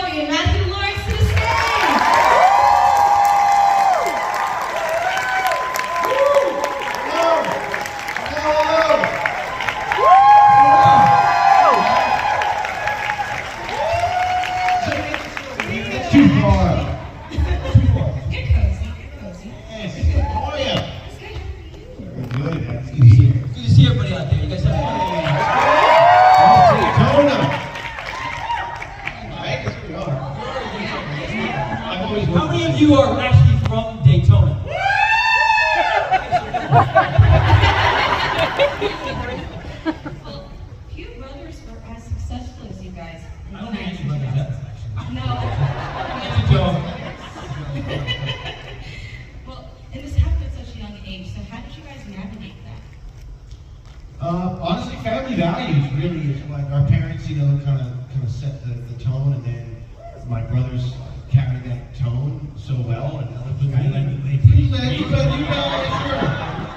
Matthew Lawrence to the stage. Too far. Get cozy, get cozy. Yes. How are you? It's good to see you. Good. Good to see everybody out there. You guys have fun? Daytona. Right? Yes, we are. I've always How many of you are actually from Daytona? Well, few brothers were as successful as you guys. I don't think anybody does, actually. No. It's a joke. Well, and this happened at such a young age, so how did you guys navigate that? Honestly, family values really is like our parents, kind of set the tone, and then my brothers carried that tone so well, and eloquently. Pretty led, but sure.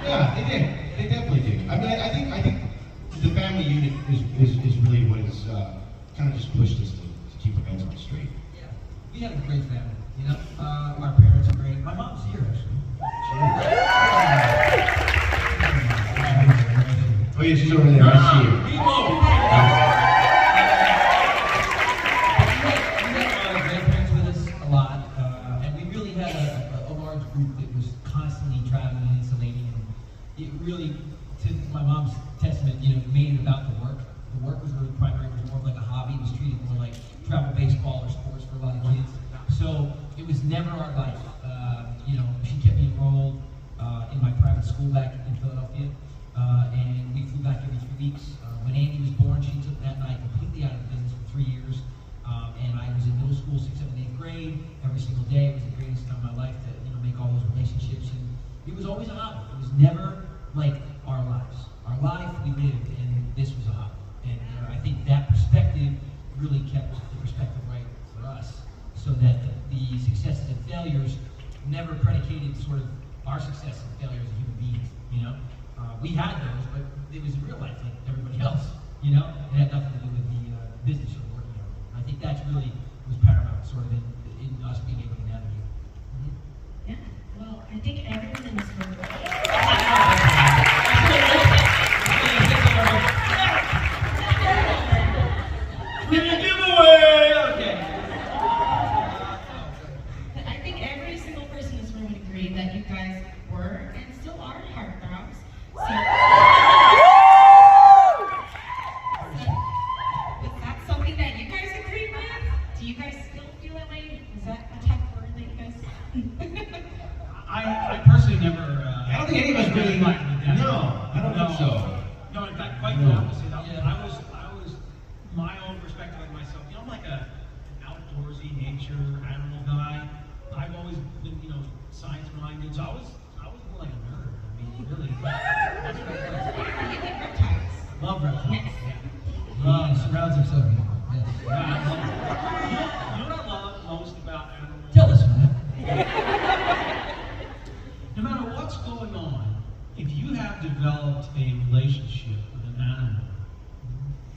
Yeah, they did. They definitely did. I mean, I think the family unit is really what has kind of just pushed us to keep our heads on straight. Yeah, we have a great family. Our parents are great. My mom's here, actually. Oh yeah, she's over there. I see her. We had grandparents with us a lot, and we really had a large group that was constantly traveling and insulating. And it really, to my mom's testament, made it about the work. The work was really primary. It was more of like a hobby. It was treated more like travel baseball or sports for a lot of kids. So it was never our life. She kept me enrolled in my private school back in Philadelphia, and we flew back every 3 weeks. When Andy was born, she took Matt and I completely out of the business for 3 years, and I was in middle school, 6th, 7th, 8th grade, every single day. It was the greatest time of my life to make all those relationships, and it was always a hobby. It was never like our lives. Our life we lived, and this was a hobby. And I think that perspective really kept the perspective right for us, so that the successes and failures never predicated sort of our success and failure as human beings. We had those, but it was real life like everybody else. It had nothing to do with the business you're working on. I think that's really was paramount, sort of in us being able to navigate. Yeah, well, I think everyone in this room. Giveaway! Okay. I think every single person in this room would agree that you guys were and still are heartthrobs. So, is that something that you guys agree with? Do you guys still feel that way? Is that a tough word that you guys? I personally never. I don't think any of us really. like that. No, I don't think so. No, in fact, quite the No. opposite. I was my own perspective of myself. I'm like an outdoorsy nature animal guy. I've always been, science minded. So I was more like a nerd. I mean, really. That's what I was. You think reptiles? Love reptiles. Yes. He surrounds himself with them. Yes. Yeah, I love it. You know what I love most about animals? Tell us, man. No matter what's going on, if you have developed a relationship with an animal,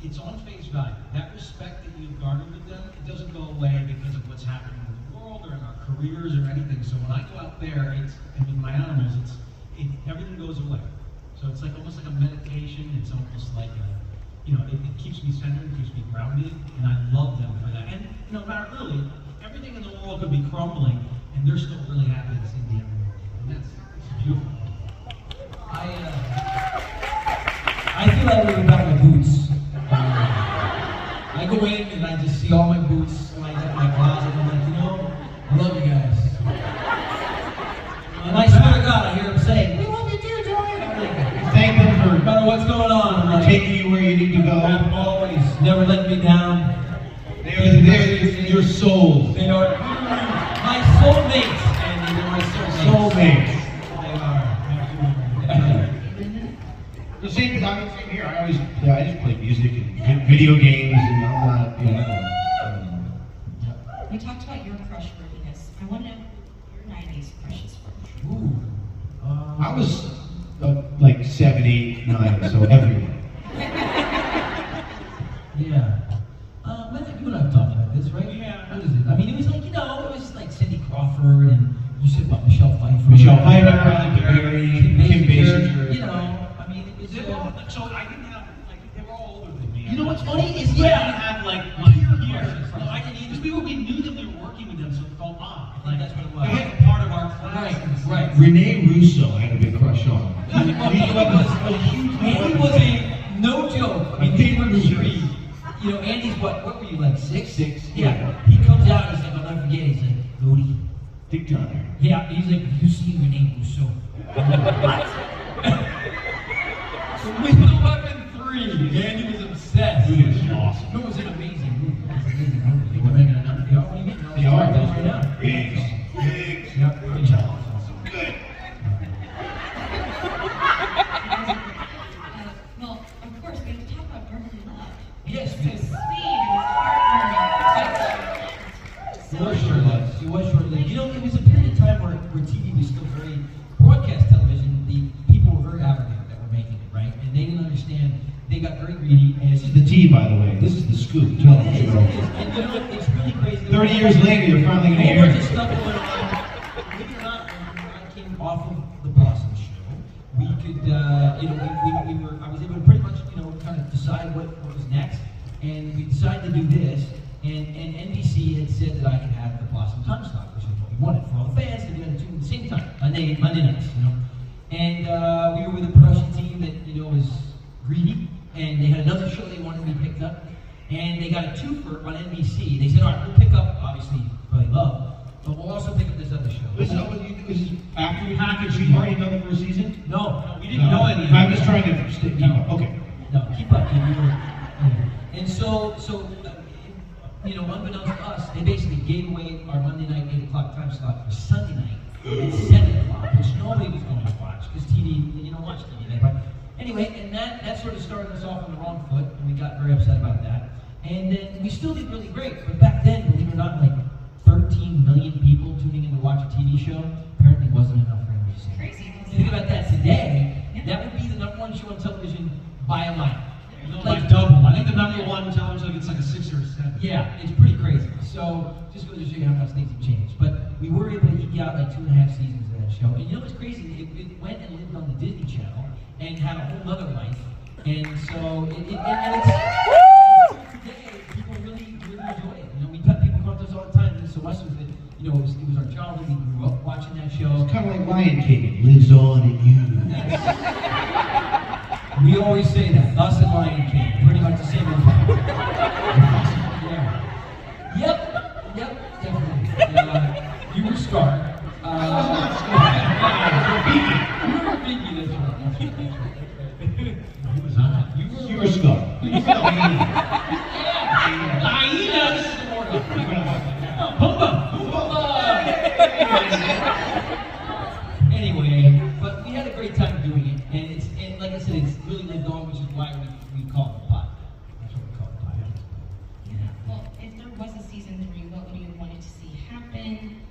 it's on face value. That respect that you've garnered with them, it doesn't go away because of what's happening in the world or in our careers or anything. So when I go out there, and with my animals, everything goes away. So it's like almost like a meditation. It's almost like it keeps me centered, it keeps me grounded, and I love them for that. And no matter really, everything in the world could be crumbling, and they're still really happy to see the animal. And it's beautiful. I feel that way about my boots. I go in and I just see all my boots lined up in my closet, and I'm like, I love you guys. And I swear to God, I hear them saying, we love you too, Joey. And I'm like, Thank them no matter what's going on, I'm for like, taking you where you need to go. always never let me down. They're your souls. They are my soulmates, and they're my Soulmates. They are. The same here. I just play music and video games, and I'm not, We talked about your crush worthiness. I want to know your 90s crushes first. Ooh. I was like 7, 8, 9, so everyone. Yeah. Man, you and I have talked about this, right? Yeah. what is it? I mean, it was like, you know, it was like Cindy Crawford and you said about Michelle Pfeiffer. Michelle Pfeiffer, Halle Berry, Kim Basinger. You know, I mean, it was. They were all, so I didn't have, like, they were all older than me. You know what's funny is I didn't yeah. have, like, my peers. No, I didn't either. Because we knew that we were working with them, so it felt odd. I think that's what it was. They were part of our class. Right. Renee Russo, I had a big crush on. Andy was a no joke. I mean, they were three. You know, Andy's what were you, like 6? 6. Yeah. He comes out, he's like, I'll never forget, he's like, Lodi. Dick Turner. Yeah, he's like, you see Renee Russo. What? We still up in 3. Andy was obsessed. Dude, it's awesome. It was an amazing movie. It was an amazing movie. We're making another. They are. What do you mean? They are. Right now. Biggs. Yep. Good job. Good. Well, of course, we have to talk about Brotherly Love. Yes, It's so yes. sweet and it's heartwarming. It was short-lived. It was short-lived. You know, it was a period of time where TV was still very broadcast television. The people were very arrogant that were making it, right? And they didn't understand. They got very greedy. And This is the tea, by the way. This is the scoop. It Tell them, is, Joe. it is. And you know what? It's really crazy. 30 years later, you're finally going to A hear whole bunch of it. stuff going on. Believe it or not, when I came off of the Boston show, we could, you know, we were, I was able to pretty much, you know, kind of decide what was next. And we decided to do this. And NBC had said that I could have the Blossom time slot, which is what we wanted for all the fans to be able to tune at the same time, Monday nights, you know. And we were with a production team that, you know, was greedy. And they had another show they wanted to be picked up. And they got a twofer on NBC. They said, all right, we'll pick up, obviously, Brotherly Love, but we'll also pick up this other show. This is after we packaged, you already done the first season? No, We didn't know any of I'm that. just trying to keep up. Okay. No, keep up. You were, and so, you know, unbeknownst to us, they basically gave away our Monday night 8 o'clock time slot for Sunday night at 7 o'clock, which nobody was going to watch because TV, you don't watch TV then. But anyway, and that sort of started us off on the wrong foot, and we got very upset about that. And then we still did really great, but back then, believe it or not, like 13 million people tuning in to watch a TV show apparently wasn't enough for NBC. Crazy. Think about that today, that would be the #1 show on television by a mile. Like double. I think the number one television, it's like a 6 or a 7. Yeah, it's pretty crazy. So just goes to show you how much things have changed. But we were able to eke out like 2.5 seasons of that show. And you know what's crazy? It went and lived on the Disney Channel and had a whole other life. And so and it's today people really enjoy it. You know, people come to us all the time, and so much was that, you know, it was our childhood. We grew up watching that show. It's kind of like Lion King. It lives on in you. We always say that, us and Lion King, pretty much the same impact. Yeah. Yep, definitely. You were Scar. You were Vicky, that's right. Who was on? You were Scott. Hyena, this is the morning. Anyway, but we had a great time doing it, and like I said, it's really lived on, which is why we call it the pot. That's what we call it, the pot. Yeah. Well, if there was a season 3, what would you have wanted to see happen?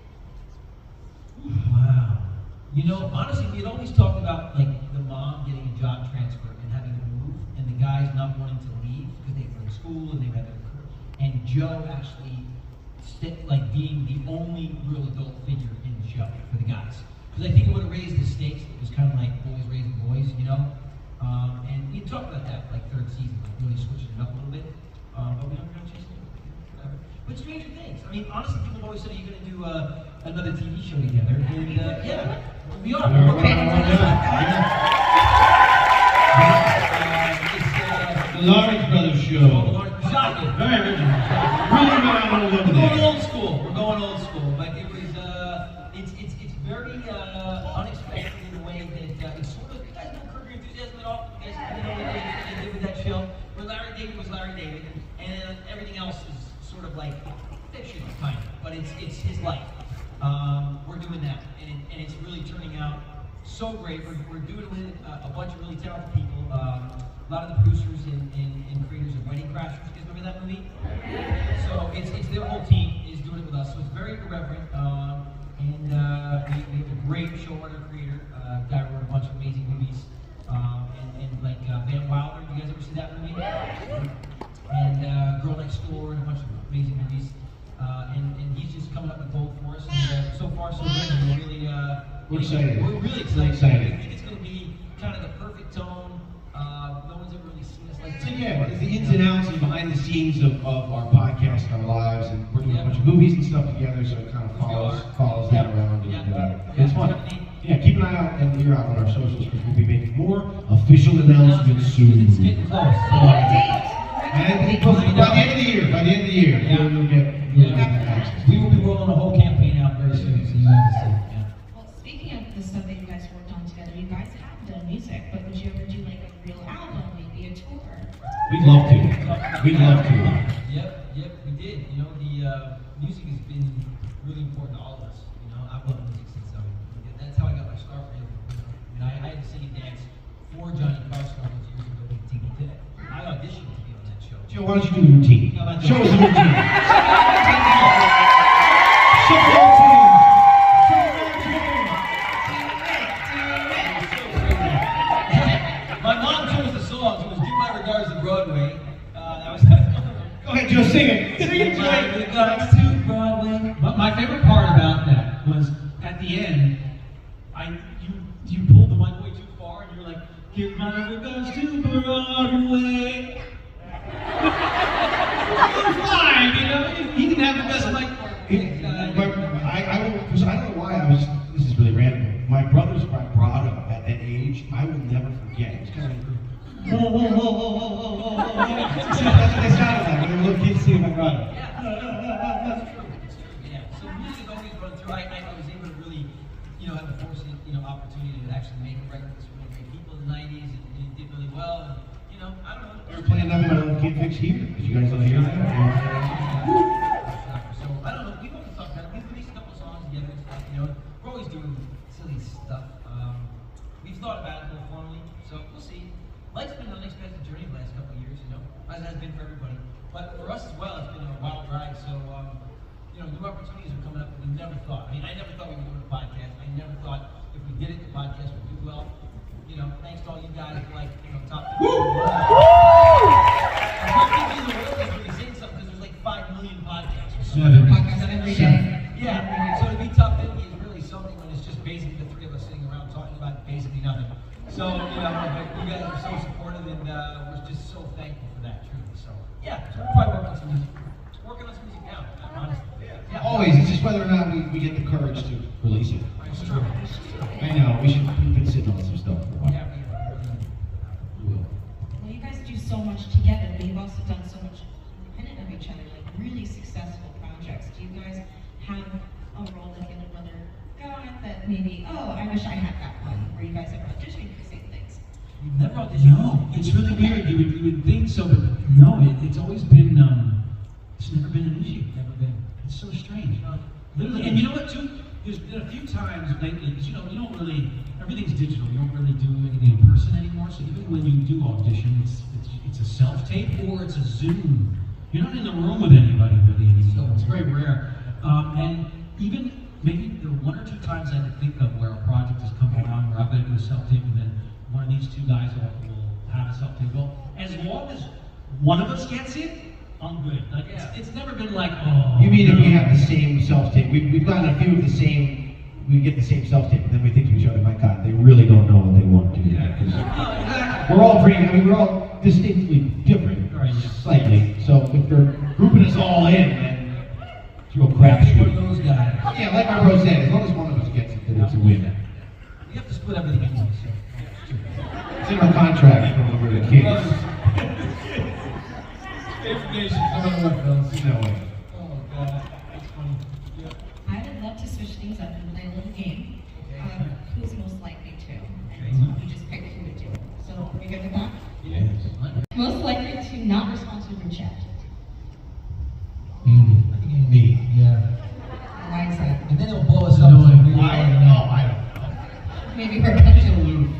Wow. You know, honestly, we had always talked about like the mom getting a job transfer and having to move, and the guys not wanting to leave because they were in school and they had their career. And Joe actually like being the only real adult figure in the show for the guys. Because I think it would have raised the stakes. It was kind of like boys raising boys, you know? And we talked about that like 3rd season, like really switching it up a little bit. But we don't kind of chase it. Whatever. But Stranger Things. I mean, honestly, people have always said, are you going to do another TV show together? And yeah, we are. We're working on it. The Lawrence Brothers show. Shocking. Very original. Really went out on a limb We're going there. old school. We're going old school. But it was, it's very unexpected in a way that it's sort of, you guys know Curb Your Enthusiasm at all? You guys know what they did with that show? Where Larry David was Larry David, and everything else is sort of like fiction, kind of. But it's his life. We're doing that, and it's really turning out so great. We're doing it with a bunch of really talented people. A lot of the producers and creators of Wedding Crashers. You guys remember that movie? So it's their whole team is doing it with us. So it's very irreverent. And we have a great showrunner creator, guy who wrote a bunch of amazing movies. And like Van Wilder, you guys ever see that movie? And Girl Next Door and a bunch of amazing movies. and he's just coming up with gold for us. And so far, so good. We're really, We're excited. We're really We're excited. excited. I think it's going to be kind of the perfect tone. No one's ever really seen us like So this. yeah, it's the ins and outs and behind the scenes of our podcast and our lives, and we're doing a bunch of movies and stuff together, so it kind of follows that around. And, it's fun. Yeah, keep an eye out and ear out on our socials because we'll be making more official announcements soon. It's getting close. And by the end of the year, you'll get access. We will be rolling a whole campaign out very soon, so you have to see. Yeah. Well, speaking of the stuff that you guys worked on together, you guys have done music, but would you ever do like a real album, maybe a tour? We'd love to. We'd love to. Yep, we did. You know, the music has been really important to all of us. You know, I've loved music since that's how I got my start. Really. You know, I had to sing and dance for Johnny Carson all those years ago when TV did it. I auditioned to be on that show. Joe, why don't you do the routine? No, that's Show us right. the routine. Show the routine. My mom chose the songs. It was "Do My Regards to Broadway." That was. Go ahead, Joe, sing it. Sing it, My Joe. regards to Broadway. But my favorite part about that was at the end, you pulled the mic way too far and you're like, give my regards to Broadway. It was fine, you know. He didn't have the best mic. I don't know why this is really random. My brother's vibrato at that age, I will never forget. It's kind of that's what they sounded like when they were little kids singing vibrato. Yeah, so music always run through. I was able to really, have the fortunate, opportunity to actually make a record with some really great people in the '90s, and it did really well. And I don't know. We were playing Nothing But Love Can't Fix Here. Did you guys want to hear that? So I don't know. We've always talked about it. We've released a couple of songs together and stuff. We're always doing silly stuff. We've thought about it more formally, so we'll see. Life's been an unexpected journey the last couple of years, as it has been for everybody. But for us as well, it's been a wild ride. So, new opportunities are coming up that we never thought. I never thought we were doing a podcast. I never thought if we did it, the podcast would do well. Thanks to all you guys, top. Really saying something because there's like 5 million podcasts. Podcasts every day. Yeah. So to be top 50 is really something when it's just basically the three of us sitting around talking about basically nothing. So, but you guys are so supportive and we're just so thankful for that, truly. So, yeah, so we're probably working on some music. Working on some music now, honestly. Yeah. Always. It's just whether or not we get the courage to release it. It's true. I know. We've been sitting on some stuff for a while. Yeah, We will. Well, you guys do so much together, but you've also done so much independent of each other, like really successful projects. Do you guys have a role that you and brother go at that maybe, I wish I had that one, where you guys are auditioning for the same things? You've never auditioned? No, it's really weird. You would think so, but no, it's always been, it's never been an issue. Never been. It's so strange. Literally, and you know what, too? There's been a few times lately, because you don't really, everything's digital. You don't really do anything in person anymore. So even when you do audition, it's a self-tape or it's a Zoom. You're not in the room with anybody really anymore. It's very rare. And even maybe the 1 or 2 times I can think of where a project has come around where I've got to do a self-tape and then one of these 2 guys will have a self-tape. Well, as long as one of us gets it, I'm good. Like it's never been like, oh. You mean if we have the same self-tape? We've gotten a few of the same, we get the same self-tape, and then we think to each other, my God, they really don't know what they want to do. Exactly. We're all we're all distinctly different, Right, yeah. slightly. So if they're grouping us all in, then it's a real crapshoot. One of those guys. Yeah, like my bro said, as long as one of us gets it, then it's a win. You have to split everything anyway, so. It's in our contract when we're the kids. No way. Oh, God. That's funny. Yeah. I would love to switch things up and play a little game. Okay. Who's most likely to? Okay. And you just pick who would do it. So, are we good with that? Yes. Most likely to not respond to a group chat. Me. Yeah. Why is that? And then it'll blow us up. I don't know. Maybe we're going to.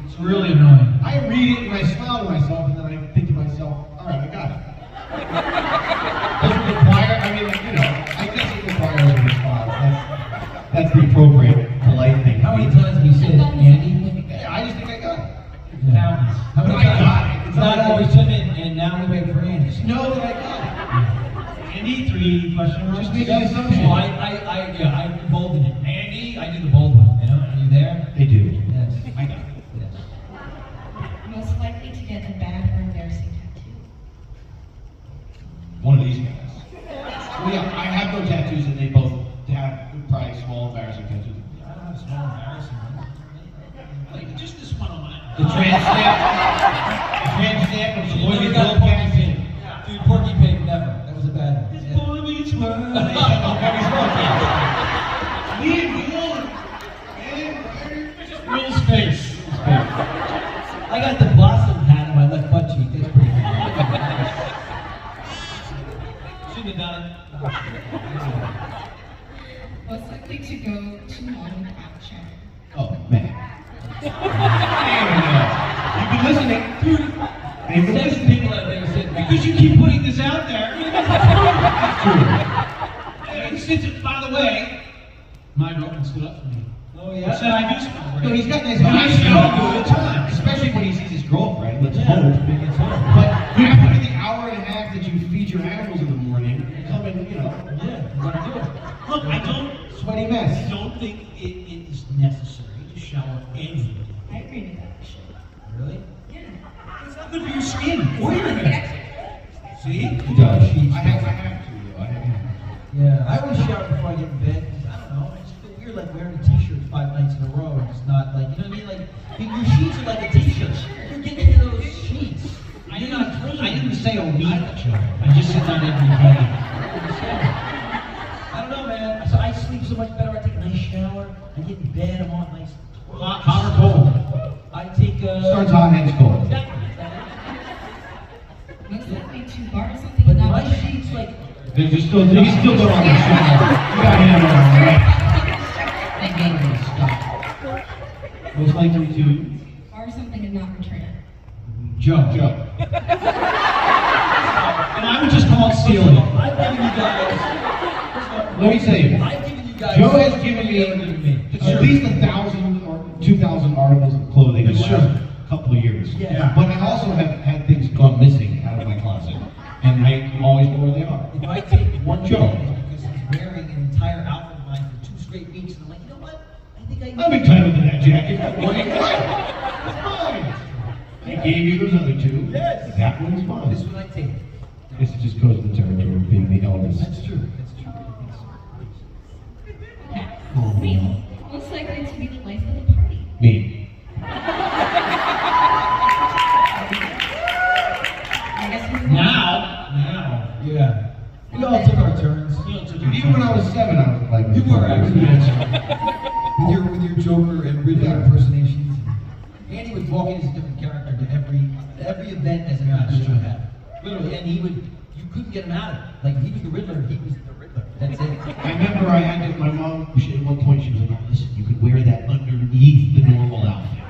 It's really annoying. I read it and I smile to myself, and then I think to myself, all right, I got it. Does it require, I guess it requires a response. That's the appropriate, polite thing. How many times have you said, Andy? Yeah, I just think I got it. Now, how many I got times? it. It's not always Tim and now we wait for Andy. Just know that I got it. Andy, 3 question marks. Just make an assumption. Oh, I bolded it. Andy, I do the bold one. You know, are you there? They do. Yes. I got it. Yes. Most likely to get a bad or embarrassing tattoo. One of these guys. Well, yeah, I have no tattoos, and they both have probably small, embarrassing tattoos. I don't have small embarrassing ones. Like, just this one on my. The tramp stamp. The tramp stamp of the boy You with got gold Porky cats. Pig. Dude, Porky Pig, never. That was a bad one. This Yeah. boy meets world. Leave me alone. Will's face. I got the blossom hat on my left butt cheek. That's pretty good. Shouldn't have done it. Most likely to go too long without showering. Oh, man. You've been listening. Dude, They've been 7 listening. people out there said that. Because you keep putting this out there. True. And since, by the way, my girlfriend stood up for me. Oh, Said yeah? I do smell great. No, he's got nice But I eyes. smell good at times. Especially when he sees his girlfriend. Let's Yeah. hope. Big as hell. But you have to do the hour and a half that you feed your animals in the morning. Come and, you know, Yeah, you gotta do it. Look, I don't sweaty mess. think it is necessary to shower every day. I agree with that, actually. Really? Yeah. It's not good for your skin or your hair. See? He does. I have to, though. I have to. Yeah, I always shower before I get in bed. 'Cause I don't know, I just feel weird like wearing a t-shirt 5 nights in a row and just not like, you know what I mean? Like, your sheets are like a t-shirt. You're getting into those sheets. You're not clean. I didn't say a week, Joe. I just said not every day. I don't know, man. So I sleep so much better. I take a nice shower. I get in bed. I'm all nice. Hot or cold? I take Starts hot, ends cold. Exactly. Most likely to borrow something But and not my return it. sheets, like, There's just still, you can still go on the shower. You got him on, right? Stop. Most likely to Borrow something and not return it. Joe. Joe. And I would just call it stealing. I've given you guys. Let me tell you. I've given you guys. Joe has given me at least 1,000 or 2,000 articles of clothing in the Sure. last couple of years. Yeah. But I also have had things gone missing out of my closet, and I always know where they are. If I take one Joe. Joe because he's wearing an entire outfit of mine for 2 straight weeks, and I'm like, you know what? I think I I'm entitled to that jacket. It's mine. I gave you those other 2. Yes. That one's mine. This one I take. This just goes with the territory of being the eldest. That's true. That's true. Okay. Oh. Me. Most likely to be the life of the party. Me. I guess we Now. Yeah. We all took our turns. Dude, even when I was 7, I was like, You were actually with your Joker and Riddler impersonations. Andy would walk in as a different character to every event as a match show had. Literally, and you couldn't get him out of it. Like, if he was the Riddler, he was the Riddler. That's it. I remember I had to, my mom, at one point she was like, listen, you could wear that underneath the normal outfit.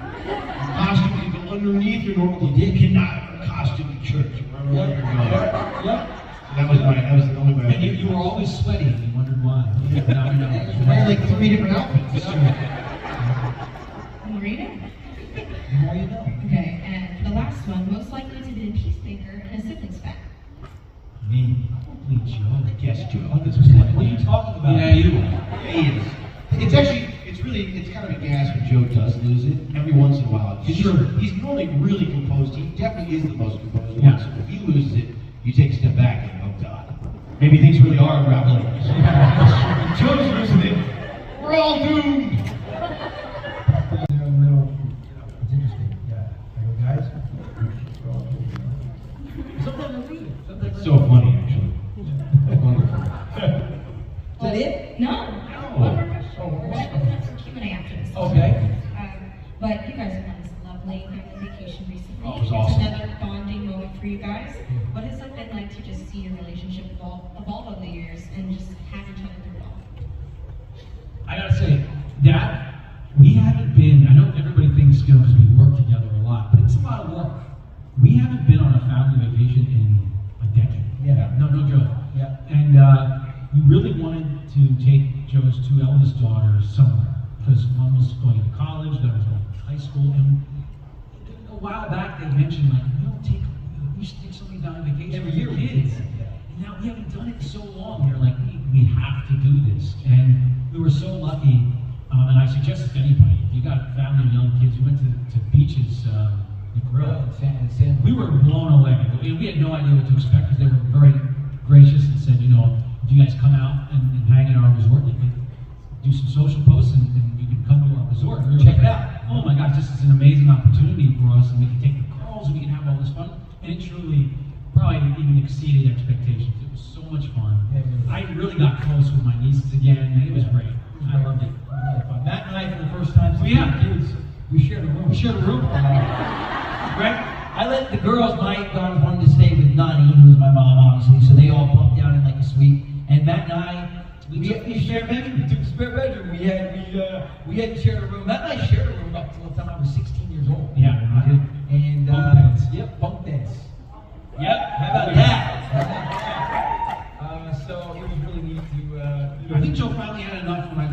Costume can go underneath your normal, you cannot wear a costume to church. Remember where you're going. Yep. That was the only way I And you were always sweaty and you wondered why. Now we know. I wear like 3 different outfits. Marina? The more you know. Okay, and for the last one, most likely to be a peacemaker and a siblings fan. Me. Holy Joe. Yes, Joe. 100%. What are you talking about? Yeah, you. Yeah, he is. It's actually, it's kind of a gas when Joe does lose it every once in a while. 'Cause Sure. He's normally really composed. He definitely is the most composed one. Yeah. So if he loses it, you take a step back and, oh God. Maybe things really are unraveling. Joe's losing it. We're all doomed. They're in the middle, it's interesting. Yeah. I go, guys, we're all cool, you know? Sometimes I read it. Sometimes I So funny, actually. Wonderful. Is that it? No. One more question. We're gonna open up some Q&A after this. Okay. But you guys have had this lovely family vacation recently. Oh, it was awesome. It's another bonding moment for you guys. What has it been like to just see your relationship evolve over the years and just have each other through it all? I gotta say, that, we haven't been, I know everybody thinks, you know, because we work together a lot, but it's a lot of work. We haven't been on a family vacation in a decade. Yeah. No joke. Yeah. And we really wanted to take Joe's 2 eldest daughters somewhere, because one was going to college, the other was going to high school, and a while back they mentioned, like, we should take somebody down on vacation Every with year the we kids. did that. now we haven't done it in so long. They're like, we have to do this. And we were so lucky, and I suggest it to anybody, if you got family and young kids, we went to Beaches, the grill. We were blown away. We had no idea what to expect because they were very gracious and said, you know, if you guys come out and hang in our resort, you can do some social posts and you can come to our resort. And we were Check like, it out. Oh my gosh, this is an amazing opportunity for us, and we can take the girls and we can have all this fun. And it truly, probably even exceeded expectations. It was so much fun. Yeah, it really was. I really got close with my nieces again. It was great. I loved it. Matt and I, for the first time since Oh, yeah. we were kids, we shared a room. We shared a room. Right? I let the girls, my daughters wanted to stay with Nani, who was my mom, obviously, so they all bumped down in like a suite. And Matt and I, we shared a bedroom. We took a spare bedroom. We had shared a room. Matt and I shared a room up until the time I was 16 years old. Yeah, we did. And Bunk beds. Yep, bunk beds. Yep. How about that? So it was really neat to. I think Joe finally had enough when I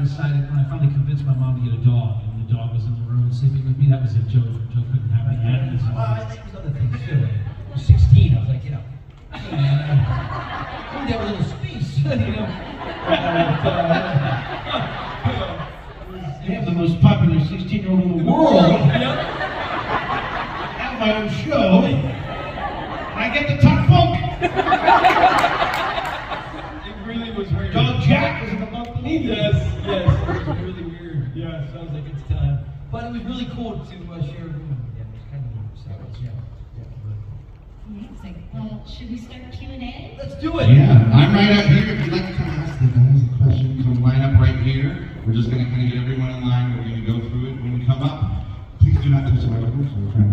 finally convinced my mom to get a dog, and the dog was in the room sleeping with me. That was it. Joe couldn't have the animals. Well, I think there's other things too. I was 16. I was like, you know, I need to have a little space, you know. I am the most popular 16-year-old in the world. You know? I have my own show. And I get the top funk. It really was weird. Dog Jack is in the month beneath it. Yes, it was really weird. Yeah, so I was like, it's time. But it was really cool to share a room with them. It was kind of neat. So, yeah, really cool. Amazing. Well, should we start Q&A? Let's do it. Yeah, I'm right up here. If you'd like to come ask the guys a question, come line up right here. We're just going to kind of get everyone in line. We're going to go through